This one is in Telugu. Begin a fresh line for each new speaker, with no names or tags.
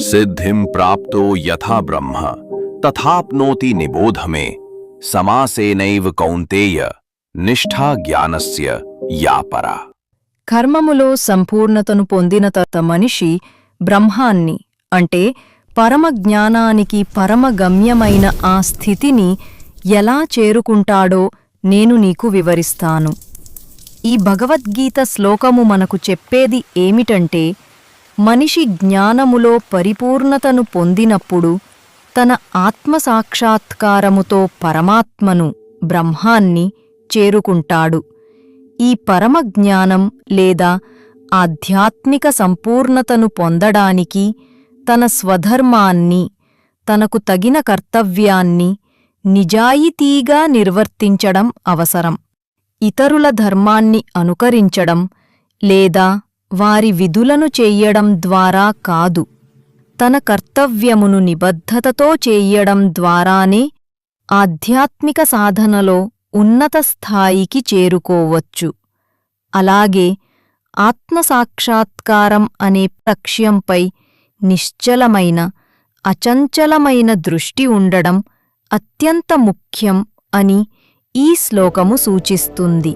सिद्धिं प्राप्तो यथा ब्रह्म तथाप्नोति निबोध मे समासेनैव कौन्तेय निष्ठा ज्ञानस्य या परा।
కర్మములో సంపూర్ణతను పొందిన తర్వాత మనిషి బ్రహ్మాన్ని అంటే పరమ జ్ఞానానికి పరమగమ్యమైన ఆ స్థితిని ఎలా చేరుకుంటాడో నేను నీకు వివరిస్తాను. ఈ భగవద్గీత శ్లోకము మనకు చెప్పేది ఏమిటంటే, మనిషి జ్ఞానములో పరిపూర్ణతను పొందినప్పుడు తన ఆత్మసాక్షాత్కారముతో పరమాత్మను బ్రహ్మాన్ని చేరుకుంటాడు. ఈ పరమజ్ఞానం లేదా ఆధ్యాత్మిక సంపూర్ణతను పొందడానికి తన స్వధర్మాన్ని, తనకు తగిన కర్తవ్యాన్ని నిజాయితీగా నిర్వర్తించడం అవసరం. ఇతరుల ధర్మాన్ని అనుకరించడం లేదా వారి విధులను చెయ్యడం ద్వారా కాదు, తన కర్తవ్యమును నిబద్ధతతో చెయ్యడం ద్వారానే ఆధ్యాత్మిక సాధనలో ఉన్నత స్థాయికి చేరుకోవచ్చు. అలాగే ఆత్మసాక్షాత్కారం అనే లక్ష్యంపై నిశ్చలమైన, అచంచలమైన దృష్టి ఉండడం అత్యంత ముఖ్యం అని ఈ శ్లోకము సూచిస్తుంది.